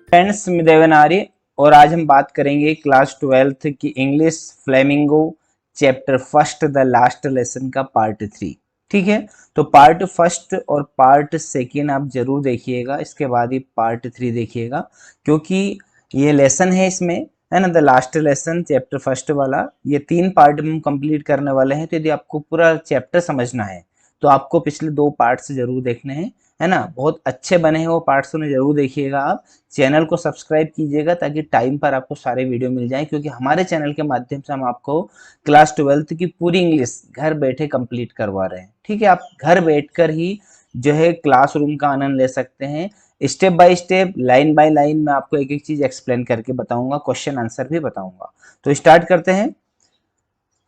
Friends, मैं देवनारी और आज हम बात करेंगे क्लास 12th की English flamingo chapter first the last lesson का पार्ट 3। ठीक है, तो पार्ट फर्स्ट और पार्ट सेकेंड आप जरूर देखिएगा, इसके बाद ही पार्ट 3 देखिएगा, क्योंकि ये लेसन है इसमें, है ना, the last lesson chapter first वाला। ये 3 पार्ट में हम कंप्लीट करने वाले हैं, तो यदि आपको पूरा चैप्टर समझना है तो आपको पिछले 2 पार्ट्स जरूर देखने हैं, है ना। बहुत अच्छे बने हैं वो पार्ट्स, उन्हें जरूर देखिएगा। आप चैनल को सब्सक्राइब कीजिएगा ताकि टाइम पर आपको सारे वीडियो मिल जाएं, क्योंकि हमारे चैनल के माध्यम से हम आपको क्लास 12th की पूरी इंग्लिश घर बैठे कंप्लीट करवा रहे हैं। ठीक है, आप घर बैठकर ही जो है क्लासरूम का आनंद ले सकते हैं। Step by step, line by line मैं आपको एक एक चीज एक्सप्लेन करके बताऊंगा, क्वेश्चन आंसर भी बताऊंगा। तो स्टार्ट करते हैं।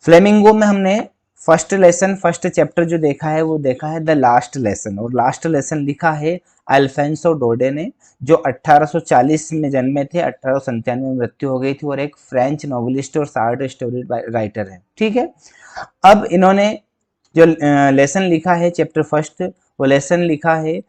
फ्लेमिंगो में हमने फर्स्ट लेसन, फर्स्ट चैप्टर जो देखा है वो देखा है द लास्ट लेसन, और लास्ट लेसन लिखा है अल्फोंसो डोडे ने, जो 1840 में जन्मे थे, 1897 में मृत्यु हो गई थी, और एक फ्रेंच नॉवलिस्ट और शॉर्ट स्टोरी राइटर है। ठीक है, अब इन्होंने जो लेसन लिखा है चैप्टर फर्स्ट, वो लेसन लिखा है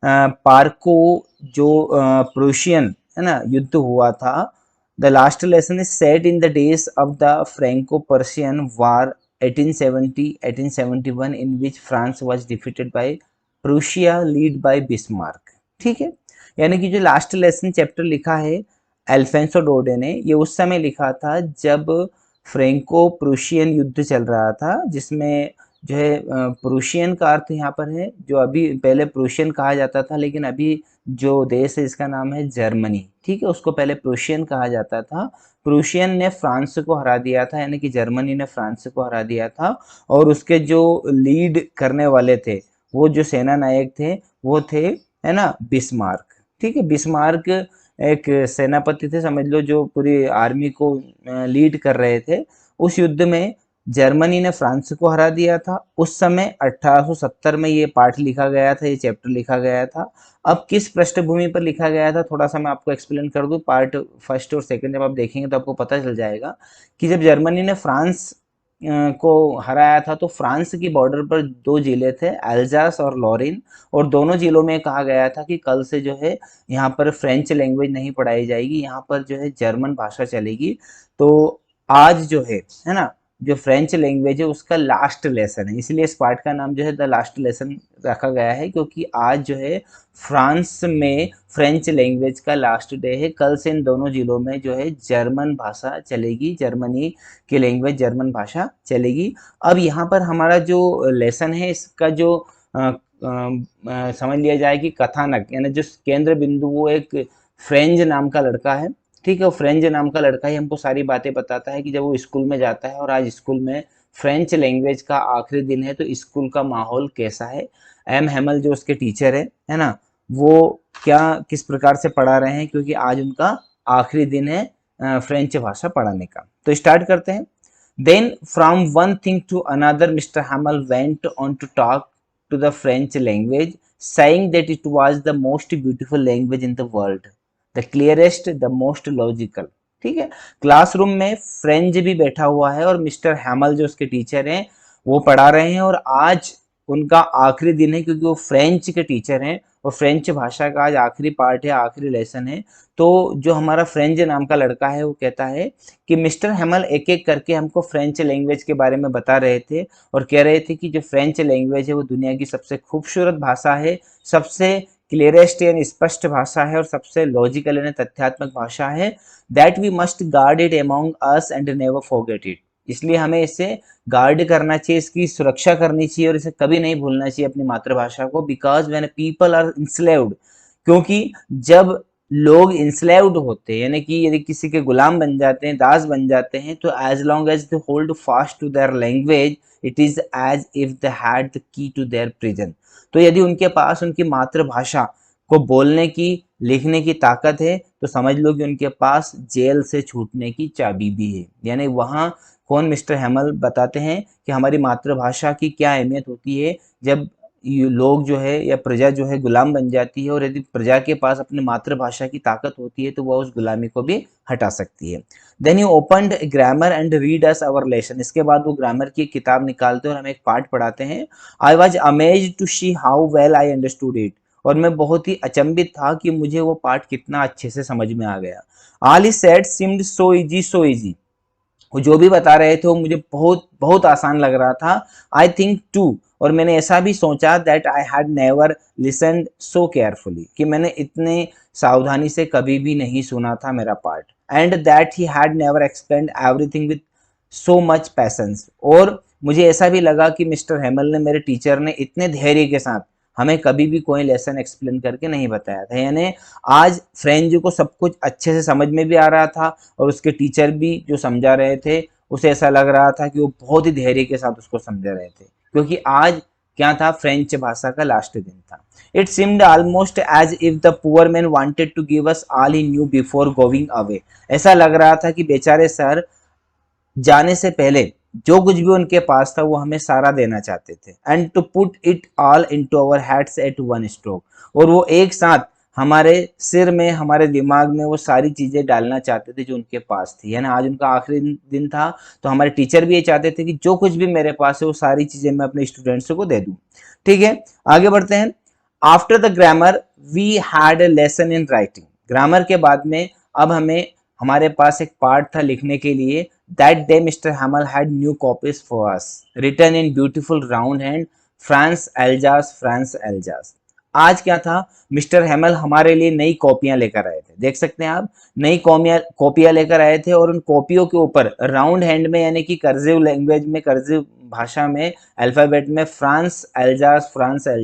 पार्को, जो प्रूशियन, है ना, युद्ध हुआ था। The last lesson is set in the days of the Franco-Prussian War 1870-1871, in which France was defeated by Prussia, led by Bismarck। ठीक है, यानी कि जो लास्ट लेसन चैप्टर लिखा है अल्फोंसो डोडे ने, ये उस समय लिखा था जब फ्रेंको प्रूशियन युद्ध चल रहा था, जिसमें जो है प्रूशियन का अर्थ यहाँ पर है, जो अभी पहले प्रूशियन कहा जाता था, लेकिन अभी जो देश है इसका नाम है जर्मनी। ठीक है, उसको पहले प्रूशियन कहा जाता था। प्रूशियन ने फ्रांस को हरा दिया था, यानी कि जर्मनी ने फ्रांस को हरा दिया था, और उसके जो लीड करने वाले थे, वो जो सेना नायक थे, वो थे, है ना, बिस्मार्क। ठीक है, बिस्मार्क एक सेनापति थे, समझ लो, जो पूरी आर्मी को लीड कर रहे थे। उस युद्ध में जर्मनी ने फ्रांस को हरा दिया था। उस समय 1870 में ये पार्ट लिखा गया था, ये चैप्टर लिखा गया था। अब किस पृष्ठभूमि पर लिखा गया था, थोड़ा सा मैं आपको एक्सप्लेन कर दूं। पार्ट फर्स्ट और सेकंड जब आप देखेंगे तो आपको पता चल जाएगा कि जब जर्मनी ने फ्रांस को हराया था, तो फ्रांस की बॉर्डर पर 2 जिले थे, एल्जास और लॉरिन, और दोनों जिलों में कहा गया था कि कल से जो है यहाँ पर फ्रेंच लैंग्वेज नहीं पढ़ाई जाएगी, यहाँ पर जो है जर्मन भाषा चलेगी। तो आज जो है ना, जो फ्रेंच लैंग्वेज है उसका लास्ट लेसन है, इसलिए इस पार्ट का नाम जो है द लास्ट लेसन रखा गया है, क्योंकि आज जो है फ्रांस में फ्रेंच लैंग्वेज का लास्ट डे है। कल से इन दोनों जिलों में जो है जर्मन भाषा चलेगी, जर्मनी की लैंग्वेज जर्मन भाषा चलेगी। अब यहाँ पर हमारा जो लेसन है, इसका जो समझ लिया जाए कि कथानक, यानी जो केंद्र बिंदु, वो एक फ्रेंच नाम का लड़का है। ठीक है, वो फ्रेंच नाम का लड़का ही हमको सारी बातें बताता है कि जब वो स्कूल में जाता है, और आज स्कूल में फ्रेंच लैंग्वेज का आखिरी दिन है, तो स्कूल का माहौल कैसा है। एम हेमल जो उसके टीचर है ना, वो क्या किस प्रकार से पढ़ा रहे हैं, क्योंकि आज उनका आखिरी दिन है फ्रेंच भाषा पढ़ाने का। तो स्टार्ट करते हैं। Then from one thing to another Mister Hamel went on to talk to the French language, saying that it was the most beautiful language in the world, the clearest, the most logical। ठीक है, classroom में French भी बैठा हुआ है, और mister हैमल जो उसके टीचर हैं वो पढ़ा रहे हैं, और आज उनका आखिरी दिन है, क्योंकि वो फ्रेंच के टीचर हैं, और फ्रेंच भाषा का आज आखिरी पार्ट है, आखिरी लेसन है। तो जो हमारा फ्रेंच नाम का लड़का है वो कहता है कि मिस्टर हैमल एक एक करके हमको फ्रेंच लैंग्वेज के बारे में बता रहे थे, और कह रहे थे कि जो फ्रेंच लैंग्वेज है वो दुनिया की सबसे खूबसूरत भाषा है, सबसे क्लियरेस्ट यानी स्पष्ट भाषा है, और सबसे लॉजिकल यानी तथ्यात्मक भाषा है। That we must guard it among us and never forget it. इसलिए हमें इसे गार्ड करना चाहिए, इसकी सुरक्षा करनी चाहिए, और इसे कभी नहीं भूलना चाहिए अपनी मातृभाषा को। Because when people are enslaved, क्योंकि जब लोग इंस्लेव्ड होते हैं, यानी कि यदि किसी के गुलाम बन जाते हैं, दास बन जाते हैं, तो as long as they hold fast to their language, it is as if they had the key to their prison. तो यदि उनके पास उनकी मातृभाषा को बोलने की, लिखने की ताकत है, तो समझ लो कि उनके पास जेल से छूटने की चाबी भी है। यानी वहाँ कौन, मिस्टर हेमल बताते हैं कि हमारी मातृभाषा की क्या अहमियत होती है जब लोग जो है या प्रजा जो है गुलाम बन जाती है, और यदि प्रजा के पास अपनी मातृभाषा की ताकत होती है तो वह उस गुलामी को भी हटा सकती है। Then you opened grammar and read us our lesson. इसके बाद वो ग्रामर की किताब निकालते हैं और हमें एक पार्ट पढ़ाते हैं। I was amazed to see how well I understood it. और मैं बहुत ही अचंभित था कि मुझे वो पार्ट कितना अच्छे से समझ में आ गया। All he said seemed so easy so easy. वो जो भी बता रहे थे वो मुझे बहुत बहुत आसान लग रहा था। आई थिंक टू, और मैंने ऐसा भी सोचा that I had never listened so carefully, कि मैंने इतने सावधानी से कभी भी नहीं सुना था मेरा part. And that he had never explained everything with so much patience, और मुझे ऐसा भी लगा कि मिस्टर हेमल ने, मेरे टीचर ने, इतने धैर्य के साथ हमें कभी भी कोई लेसन एक्सप्लेन करके नहीं बताया था। यानी आज फ्रेंच को सब कुछ अच्छे से समझ में भी आ रहा था, और उसके टीचर भी जो समझा रहे थे उसे ऐसा लग रहा था कि वो बहुत ही धैर्य के साथ उसको समझा रहे थे, क्योंकि आज क्या था, फ्रेंच भाषा का लास्ट दिन था। It seemed almost as if the poor man wanted to give us all he knew before going away. ऐसा लग रहा था कि बेचारे सर जाने से पहले जो कुछ भी उनके पास था वो हमें सारा देना चाहते थे। And to put it all into our heads at one stroke, और वो एक साथ हमारे सिर में, हमारे दिमाग में वो सारी चीजें डालना चाहते थे जो उनके पास थी। यानी आज उनका आखिरी दिन था, तो हमारे टीचर भी ये चाहते थे कि जो कुछ भी मेरे पास है वो सारी चीजें मैं अपने स्टूडेंट्स को दे दूं। ठीक है, आगे बढ़ते हैं। After the grammar we had a lesson in writing. Grammar के बाद में अब हमारे पास एक पार्ट था लिखने के लिए। That day Mister Hamel had new copies for us written in beautiful round hand, France Alsace France Alsace. आज क्या था, मिस्टर हेमल हमारे लिए नई कॉपियां लेकर आए थे। देख सकते हैं आप, नई कॉपियां लेकर आए थे, और उन कॉपियों के ऊपर राउंड हैंड में, यानी कि कर्सिव लैंग्वेज में, कर्सिव भाषा में, अल्फाबेट में फ्रांस एल्जास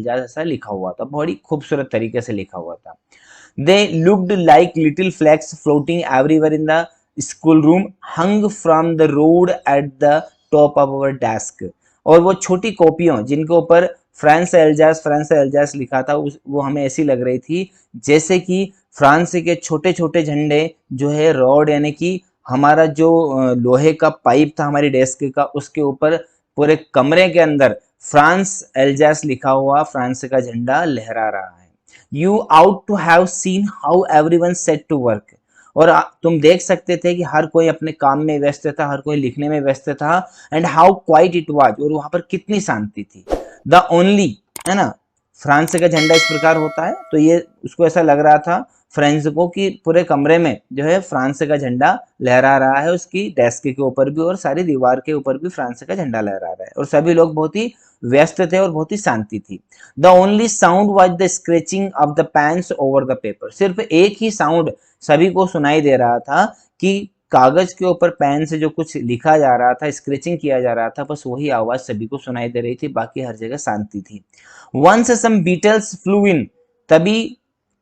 ऐसा लिखा हुआ था। बड़ी खूबसूरत तरीके से लिखा हुआ था। They looked like little flags floating everywhere in the schoolroom, hung from the road at the top of our desk. और वो छोटी कॉपियों जिनके ऊपर फ्रांस एल्जास लिखा था, वो हमें ऐसी लग रही थी जैसे कि फ्रांस के छोटे छोटे झंडे जो है रोड, यानी कि हमारा जो लोहे का पाइप था हमारी डेस्क का, उसके ऊपर पूरे कमरे के अंदर फ्रांस एल्जास लिखा हुआ फ्रांस का झंडा लहरा रहा है। You ought to have seen how everyone set to work, और तुम देख सकते थे कि हर कोई अपने काम में व्यस्त था, हर कोई लिखने में व्यस्त था। And how quite it was, और वहां पर कितनी शांति थी। द ओनली, है ना, फ्रांस का झंडा इस प्रकार होता है, तो ये उसको ऐसा लग रहा था फ्रेंड्स को कि पूरे कमरे में जो है फ्रांस का झंडा लहरा रहा है, उसकी डेस्क के ऊपर भी और सारी दीवार के ऊपर भी फ्रांस का झंडा लहरा रहा है, और सभी लोग बहुत ही व्यस्त थे और बहुत ही शांति थी। The only sound was the scratching of the pens over the paper. सिर्फ एक ही साउंड सभी को सुनाई दे रहा था कि कागज के ऊपर पेन से जो कुछ लिखा जा रहा था, स्क्रेचिंग किया जा रहा था, बस वही आवाज सभी को सुनाई दे रही थी, बाकी हर जगह शांति थी। वंस सम बीटल्स फ्लू इन, तभी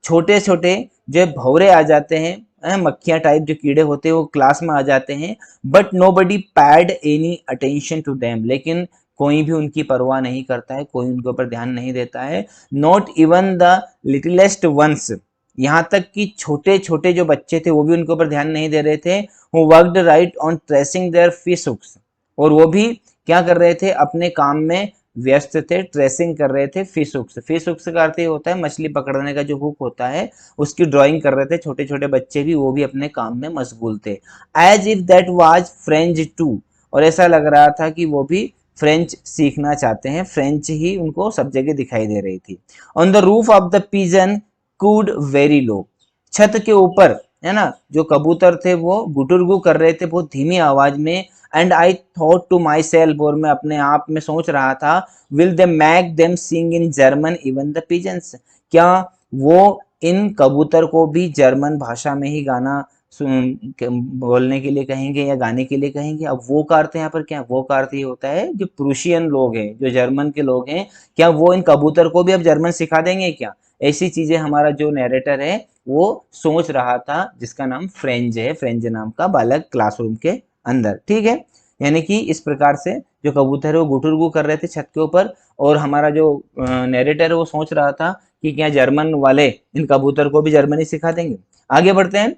छोटे छोटे जो भौरे आ जाते हैं, मक्खियां टाइप जो कीड़े होते हैं वो क्लास में आ जाते हैं। But nobody paid any attention to them, लेकिन कोई भी उनकी परवाह नहीं करता है, कोई उनके ऊपर ध्यान नहीं देता है। नॉट इवन द लिटिलेस्ट वंस, यहाँ तक कि छोटे छोटे जो बच्चे थे वो भी उनके ऊपर ध्यान नहीं दे रहे थे। Who worked right on tracing their fish hooks, और वो भी क्या कर रहे थे, अपने काम में व्यस्त थे, ट्रेसिंग कर रहे थे फिश हुक्स। फिश हुक्स का अर्थ ये होता है मछली पकड़ने का जो हुक होता है, उसकी ड्राइंग कर रहे थे छोटे छोटे बच्चे भी, वो भी अपने काम में मशगूल थे। As if that was French too, और ऐसा लग रहा था कि वो भी फ्रेंच सीखना चाहते हैं, फ्रेंच ही उनको सब जगह दिखाई दे रही थी। On the roof of the pigeon could very low, छत के ऊपर, है ना, जो कबूतर थे वो गुटुरगु कर रहे थे बहुत धीमी आवाज में। And I thought to myself, और मैं अपने आप में सोच रहा था, will they make them sing in German even the pigeons, क्या वो इन कबूतर को भी जर्मन भाषा में ही गाना बोलने के लिए कहेंगे या गाने के लिए कहेंगे। अब वो का अर्थ यहाँ पर क्या, वो का अर्थ ये होता है जो प्रूशियन लोग हैं, जो जर्मन के लोग हैं, क्या वो इन कबूतर को भी अब जर्मन सिखा देंगे क्या। ऐसी चीजें हमारा जो नैरेटर है वो सोच रहा था, जिसका नाम फ्रेंज है, फ्रेंज नाम का बालक क्लासरूम के अंदर। ठीक है, यानी कि इस प्रकार से जो कबूतर है वो गुटुरगु कर रहे थे छत के ऊपर, और हमारा जो नैरेटर है वो सोच रहा था कि क्या जर्मन वाले इन कबूतर को भी जर्मनी सिखा देंगे। आगे बढ़ते हैं।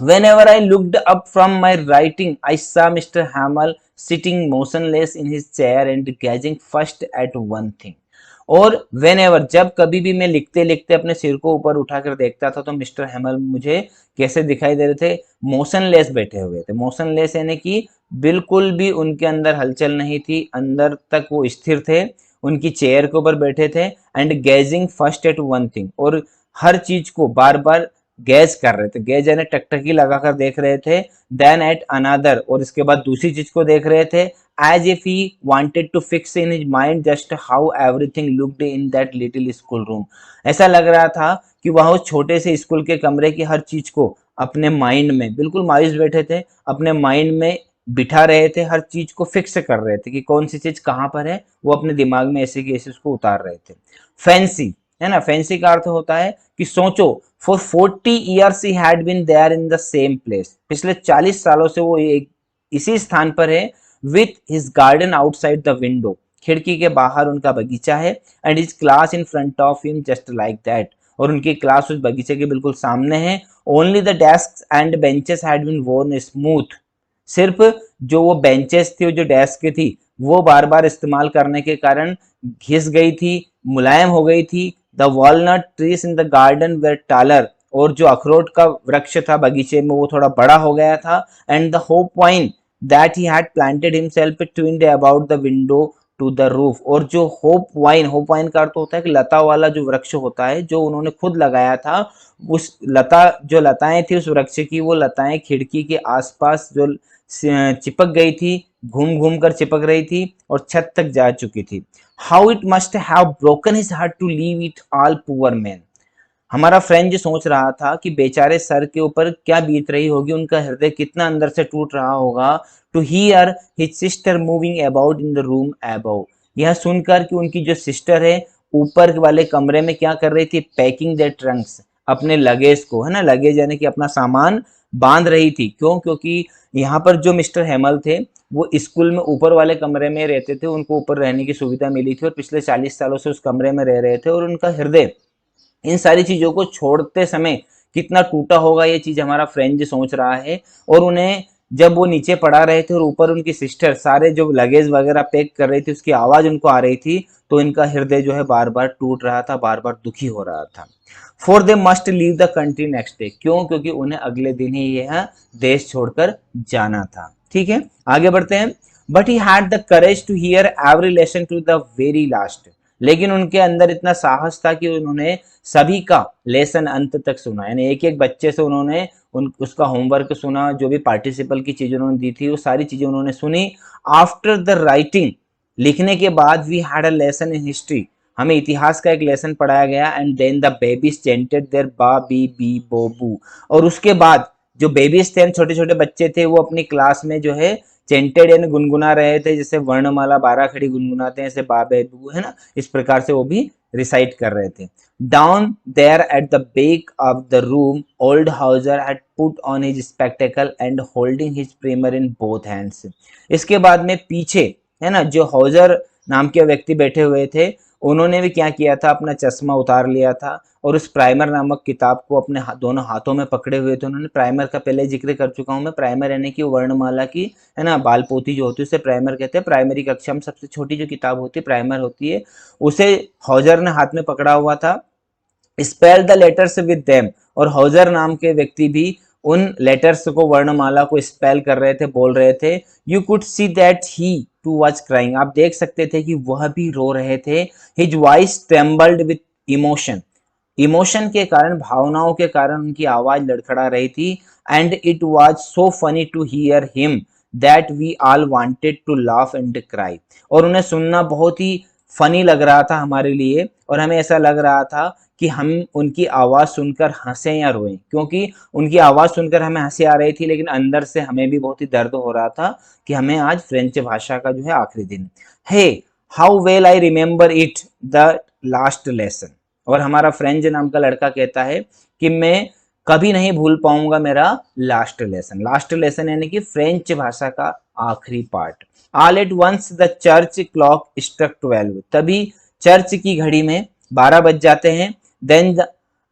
Whenever I looked up from my writing, I saw Mr. Hamel sitting motionless in his chair and gazing first at one thing. और whenever, जब कभी भी मैं लिखते लिखते अपने सिर को ऊपर उठाकर देखता था, तो मिस्टर हेमल मुझे कैसे दिखाई दे रहे थे, मोशनलेस बैठे हुए थे। मोशनलेस यानी कि बिल्कुल भी उनके अंदर हलचल नहीं थी, अंदर तक वो स्थिर थे। उनकी चेयर के ऊपर बैठे थे and gazing first at one thing, और हर चीज को बार बार गैज कर रहे थे, गैज यानी टकटकी लगाकर देख रहे थे, देन एट अनदर, और इसके बाद दूसरी चीज को देख रहे थे, as if he wanted to fix in his mind just how everything looked in that little school room. ऐसा लग रहा था कि वह उस छोटे से स्कूल के कमरे की हर चीज को अपने माइंड में, बिल्कुल मायूस बैठे थे, अपने माइंड में बिठा रहे थे, हर चीज को फिक्स कर रहे थे कि कौन सी चीज कहाँ पर है, वो अपने दिमाग में ऐसे की ऐसे उसको उतार रहे थे। फैंसी है ना, फैंसी का अर्थ होता है कि सोचो, for 40 years he had been there in the same place, पिछले 40 सालों से वो एक इसी स्थान पर है, with his garden outside the window, खिड़की के बाहर उनका बगीचा है, and his class in front of him just like that, और उनकी क्लास उस बगीचे के बिल्कुल सामने है। Only the desk and benches had been worn smooth, सिर्फ जो वो बेंचेस थी, जो डेस्क थी, वो बार बार इस्तेमाल करने के कारण घिस गई थी, मुलायम हो गई थी। The walnut trees in the garden were taller, और जो अखरोट का वृक्ष था बगीचे में वो थोड़ा बड़ा हो गया था। And the hop vine that he had planted himself twined about the window to the roof, और जो होप वाइन का अर्थ होता है कि लता वाला जो वृक्ष होता है जो उन्होंने खुद लगाया था, उस लता, जो लताएं थी उस वृक्ष की, वो लताएं खिड़की के आसपास जो चिपक गई थी, घूम घूम कर चिपक रही थी और छत तक जा चुकी थी। How it must have broken his heart to leave it all poor man. हमारा फ्रेंड जो सोच रहा था कि बेचारे सर के ऊपर क्या बीत रही होगी, उनका हृदय कितना अंदर से टूट रहा होगा, to hear his sister moving about in the room above, यह सुनकर कि उनकी जो सिस्टर है ऊपर वाले कमरे में क्या कर रही थी, पैकिंग देयर ट्रंक्स, अपने लगेज को, है ना, लगेज यानी कि अपना सामान बांध रही थी। क्यों? क्योंकि यहाँ पर जो मिस्टर हेमल थे वो स्कूल में ऊपर वाले कमरे में रहते थे, उनको ऊपर रहने की सुविधा मिली थी और पिछले 40 सालों से उस कमरे में रह रहे थे, और उनका हृदय इन सारी चीजों को छोड़ते समय कितना टूटा होगा, ये चीज हमारा फ्रेंड जी सोच रहा है। और उन्हें जब वो नीचे पड़ा रहे थे और ऊपर उनकी सिस्टर सारे जो लगेज वगैरह पैक कर रही थी, उसकी आवाज उनको आ रही थी, तो इनका हृदय जो है बार बार टूट रहा था, बार बार दुखी हो रहा था। For they must leave the country next day, क्यों? क्योंकि उन्हें अगले दिन ही यह देश छोड़कर जाना था। ठीक है, आगे बढ़ते हैं। But he had the courage to hear every lesson to the very last, लेकिन उनके अंदर इतना साहस था कि उन्होंने सभी का लेसन अंत तक सुना, यानी एक एक बच्चे से उन्होंने उसका होमवर्क सुना, जो भी पार्टिसिपल की चीजें उन्होंने दी थी वो सारी चीजें उन्होंने सुनी। आफ्टर द राइटिंग, लिखने के बाद, we had a lesson in history, हमें इतिहास का एक लेसन पढ़ाया गया। And then the babies chanted their ba be bi bo bu, और उसके बाद जो बेबीज थे, छोटे छोटे बच्चे थे, वो अपनी क्लास में जो है चेंटेड यानी गुनगुना रहे थे, जैसे वर्णमाला 12 खड़ी गुनगुनाते हैं, जैसे बा बे बू, है ना, इस प्रकार से वो भी रिसाइट कर रहे थे। Down there at the back of the room old Hauser had put on his spectacle and holding his primer in both hands. इसके बाद में पीछे, है ना, जो हाउजर नाम के व्यक्ति बैठे हुए थे, उन्होंने भी क्या किया था, अपना चश्मा उतार लिया था और उस प्राइमर नामक किताब को अपने दोनों हाथों में पकड़े हुए थे। उन्होंने, प्राइमर का पहले जिक्र कर चुका हूं मैं, प्राइमर यानी कि वर्णमाला की, है ना, बाल पोथी जो होती है उसे प्राइमर कहते हैं। प्राइमरी कक्षा में सबसे छोटी जो किताब होती है प्राइमर होती है, उसे हॉजर ने हाथ में पकड़ा हुआ था। Spell the letters with them, और हॉजर नाम के व्यक्ति भी उन लेटर्स को, वर्णमाला को स्पेल कर रहे थे, बोल रहे थे। You could see that he too was crying, आप देख सकते थे कि वह भी रो रहे थे। His voice trembled with emotion, emotion के कारण, भावनाओं के कारण उनकी आवाज लड़खड़ा रही थी। And it was so funny to hear him that we all wanted to laugh and cry, और उन्हें सुनना बहुत ही फनी लग रहा था हमारे लिए, और हमें ऐसा लग रहा था कि हम उनकी आवाज सुनकर हंसे या रोएं, क्योंकि उनकी आवाज सुनकर हमें हंसी आ रही थी, लेकिन अंदर से हमें भी बहुत ही दर्द हो रहा था कि हमें आज फ्रेंच भाषा का जो है आखिरी दिन। Hey how well I remember it the last lesson, और हमारा फ्रेंच नाम का लड़का कहता है कि मैं कभी नहीं भूल पाऊंगा मेरा लास्ट लेसन। लास्ट लेसन यानी कि फ्रेंच भाषा का आखिरी part. All at once the church clock struck 12, तभी चर्च की घड़ी में 12 बज जाते हैं। देन द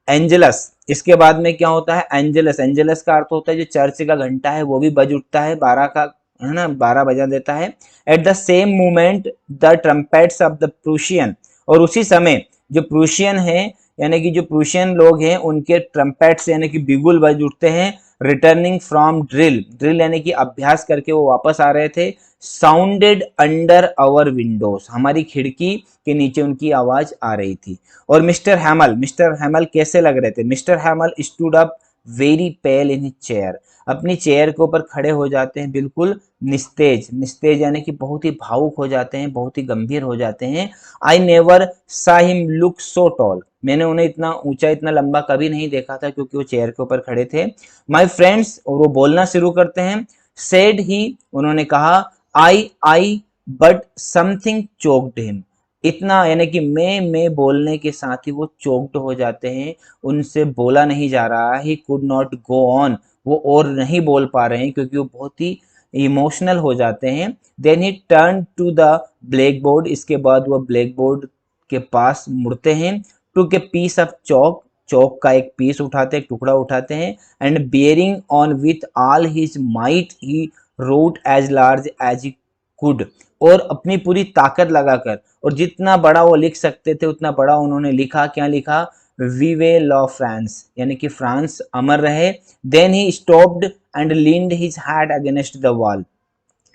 एंजलस, इसके बाद में क्या होता है, एंजलस, एंजलस का अर्थ होता है जो चर्च का घंटा है वो भी बज उठता है, 12 का, है ना, 12 बजा देता है। At the same moment the trumpets of the Prussian, और उसी समय जो प्रूशियन है, यानी कि जो प्रूशियन लोग हैं, उनके ट्रम्पेट्स यानी कि बिगुल बज उठते हैं। रिटर्निंग फ्रॉम ड्रिल, ड्रिल यानी कि अभ्यास करके वो वापस आ रहे थे, साउंडेड अंडर आवर विंडोज, हमारी खिड़की के नीचे उनकी आवाज आ रही थी। और मिस्टर हैमल कैसे लग रहे थे? Mister हैमल stood up very pail in his chair, अपनी चेयर के ऊपर खड़े हो जाते हैं बिल्कुल निस्तेज, निस्तेज यानी कि बहुत ही भावुक हो जाते हैं, बहुत ही गंभीर हो जाते हैं। आई नेवर सा हिम लुक सो टॉल, मैंने उन्हें इतना ऊंचा इतना लंबा कभी नहीं देखा था, क्योंकि वो चेयर के ऊपर खड़े थे। माई फ्रेंड्स, और वो बोलना शुरू करते हैं, सेड ही, उन्होंने कहा, आई बट समथिंग चोक्ड हिम, इतना यानी कि मैं बोलने के साथ ही वो चोक्ड हो जाते हैं, उनसे बोला नहीं जा रहा, he could not go on, वो और नहीं बोल पा रहे हैं क्योंकि वो बहुत ही इमोशनल हो जाते हैं। Then he turn to the blackboard, इसके बाद वो ब्लैक बोर्ड के पास मुड़ते हैं, टुक ए पीस ऑफ चौक, चौक का एक पीस उठाते हैं, एक टुकड़ा उठाते हैं, and bearing on with all his might he wrote as large as he could, और अपनी पूरी ताकत लगाकर और जितना बड़ा वो लिख सकते थे उतना बड़ा उन्होंने लिखा। क्या लिखा? वीवे लॉ फ्रांस, यानी कि फ्रांस अमर रहे। Then he stopped and leaned his head against the wall,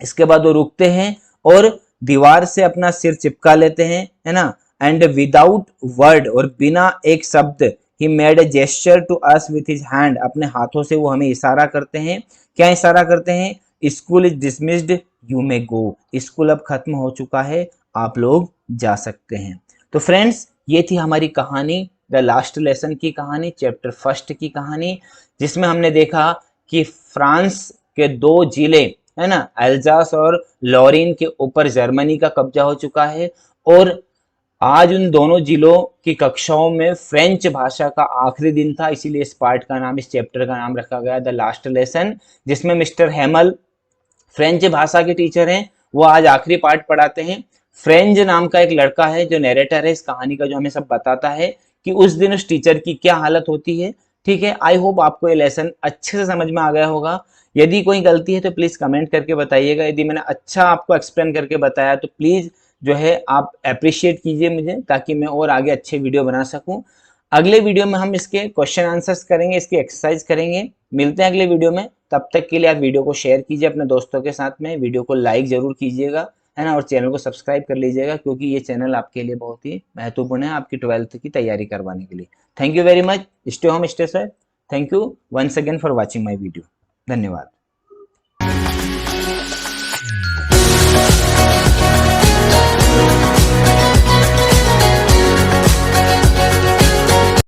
इसके बाद वो रुकते हैं और दीवार से अपना सिर चिपका लेते हैं, है ना। एंड विदाउट वर्ड, और बिना एक शब्द, he made a gesture to us with his hand, अपने हाथों से वो हमें इशारा करते हैं। क्या इशारा करते हैं? School is dismissed, you may go, school अब खत्म हो चुका है, आप लोग जा सकते हैं। तो फ्रेंड्स, ये थी हमारी कहानी, द लास्ट लेसन की कहानी, चैप्टर फर्स्ट की कहानी, जिसमें हमने देखा कि फ्रांस के दो जिले, है ना, एल्जास और लॉरिन के ऊपर जर्मनी का कब्जा हो चुका है, और आज उन दोनों जिलों की कक्षाओं में फ्रेंच भाषा का आखिरी दिन था, इसीलिए इस पार्ट का नाम, इस चैप्टर का नाम रखा गया द लास्ट लेसन, जिसमें मिस्टर हैमल फ्रेंच भाषा के टीचर हैं, वो आज आखिरी पार्ट पढ़ाते हैं। फ्रेंच नाम का एक लड़का है जो नरेटर है इस कहानी का, जो हमें सब बताता है कि उस दिन उस टीचर की क्या हालत होती है। ठीक है, आई होप आपको ये लेसन अच्छे से समझ में आ गया होगा। यदि कोई गलती है तो प्लीज कमेंट करके बताइएगा, यदि मैंने अच्छा आपको एक्सप्लेन करके बताया तो प्लीज जो है आप अप्रिशिएट कीजिए मुझे, ताकि मैं और आगे अच्छे वीडियो बना सकूं। अगले वीडियो में हम इसके क्वेश्चन आंसर्स करेंगे, इसकी एक्सरसाइज करेंगे। मिलते हैं अगले वीडियो में, तब तक के लिए आप वीडियो को शेयर कीजिए अपने दोस्तों के साथ में, वीडियो को लाइक जरूर कीजिएगा, है ना, और चैनल को सब्सक्राइब कर लीजिएगा, क्योंकि ये चैनल आपके लिए बहुत ही महत्वपूर्ण है आपकी 12th की तैयारी करवाने के लिए। Thank you very much, stay home stay safe, thank you once again for watching my video, धन्यवाद।